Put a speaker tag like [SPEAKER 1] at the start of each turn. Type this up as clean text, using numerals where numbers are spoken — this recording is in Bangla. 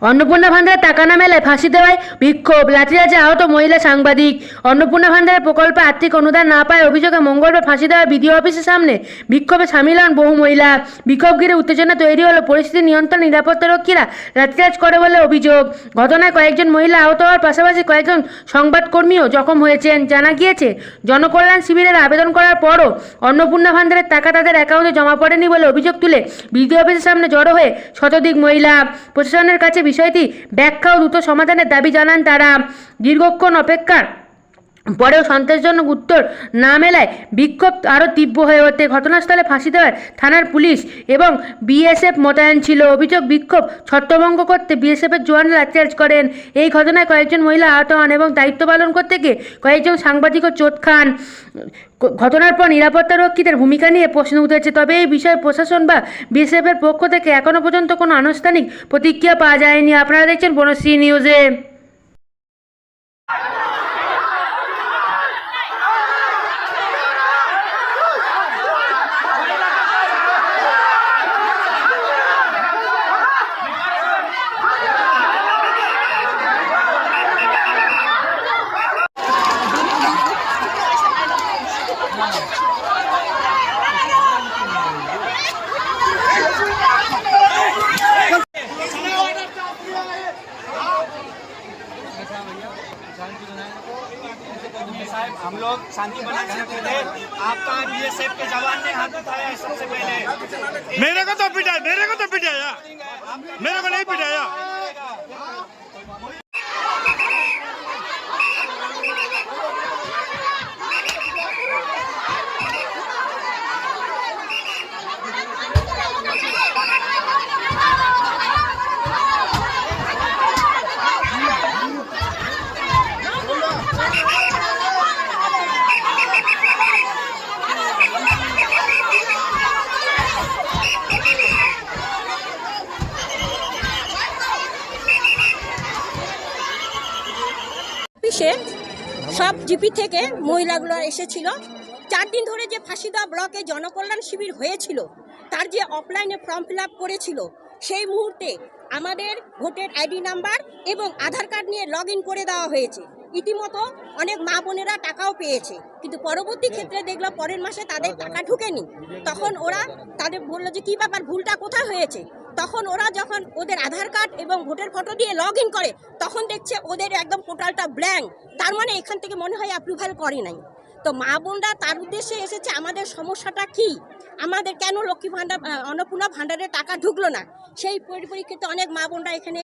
[SPEAKER 1] অন্নপূর্ণা ভান্ডারে টাকা না মেলায় ফাঁসি দেওয়ায় বিক্ষোভ, লাঠিচার্জে আহত মহিলা সাংবাদিক। অন্নপূর্ণা ভান্ডারের প্রকল্পে আর্থিক অনুদান না পায় অভিযোগে মঙ্গলবার ফাঁসি দেওয়া বিডিও অফিসের সামনে বিক্ষোভে সামিল হন বহু মহিলা। বিক্ষোভ ঘিরে উত্তেজনা তৈরি হলো। পরিস্থিতি নিয়ন্ত্রণে নিরাপত্তারক্ষীরা লাঠিচার্জ করে বলে অভিযোগ। ঘটনায় কয়েকজন মহিলা আহত হওয়ার পাশাপাশি কয়েকজন সংবাদকর্মীও জখম হয়েছেন। জানা গিয়েছে, জনকল্যাণ শিবিরের আবেদন করার পরও অন্নপূর্ণা ভান্ডারের টাকা তাদের অ্যাকাউন্টে জমা পড়েনি বলে অভিযোগ তুলে বিডিও অফিসের সামনে জড়ো হয়ে শতাধিক মহিলা। প্রশাসনের কাছে বিষয়টি ব্যাখ্যা ও দ্রুত সমাধানের দাবি জানান তারা। দীর্ঘক্ষণ অপেক্ষার পরেও সন্তোষজনক উত্তর না মেলায় বিক্ষোভ আরও তীব্র হয়ে ওঠে। ঘটনাস্থলে ফাঁসি দেওয়ার থানার পুলিশ এবং বিএসএফ মোতায়েন ছিল। অভিযোগ, বিক্ষোভ ছত্রভঙ্গ করতে বিএসএফের জওয়ানরা লাঠিচার্জ করেন। এই ঘটনায় কয়েকজন মহিলা আহত হন এবং দায়িত্ব পালন করতে গিয়ে কয়েকজন সাংবাদিকও চোট খান। ঘটনার পর নিরাপত্তারক্ষীদের ভূমিকা নিয়ে প্রশ্ন উঠেছে। তবে এই বিষয়ে প্রশাসন বা বিএসএফের পক্ষ থেকে এখনও পর্যন্ত কোনো আনুষ্ঠানিক প্রতিক্রিয়া পাওয়া যায়নি। আপনারা দেখছেন বনশ্রী নিউজে।
[SPEAKER 2] साहब, हम लोग शांति बनाने से पहले आपका बीएसएफ के जवान ने हाथ उठाया है। सबसे पहले
[SPEAKER 3] मेरे को तो पिटाया, मेरे को तो पिटाया, मेरे को नहीं पिटाया।
[SPEAKER 4] অফিসে সব জিপি থেকে মহিলাগুলো এসেছিল। 4 দিন ধরে যে ফাঁসিদা ব্লকে জনকল্যাণ শিবির হয়েছিল, তার যে অফলাইনে ফর্ম ফিল আপ করেছিল, সেই মুহূর্তে আমাদের ভোটের আইডি নাম্বার এবং আধার কার্ড নিয়ে লগ ইন করে দেওয়া হয়েছে। ইতিমতো অনেক মা বোনেরা টাকাও পেয়েছে, কিন্তু পরবর্তী ক্ষেত্রে দেখলাম পরের মাসে তাদের টাকা ঢুকেনি। তখন ওরা তাদের বললো যে কী ব্যাপার, ভুলটা কোথায় হয়েছে। তখন ওরা যখন ওদের আধার কার্ড এবং ভোটের ফটো দিয়ে লগ ইন করে, তখন দেখছে ওদের একদম পোর্টালটা ব্ল্যাঙ্ক। তার মানে এখান থেকে মনে হয় অ্যাপ্রুভাল করে নাই। তো মা বোনরা তার উদ্দেশ্যে এসেছে, আমাদের সমস্যাটা কি, আমাদের কেন লক্ষ্মী ভাণ্ডার অন্নপূর্ণা ভাণ্ডারের টাকা ঢুকলো না। সেই পরিপ্রেক্ষিতে অনেক মা বোনরা এখানে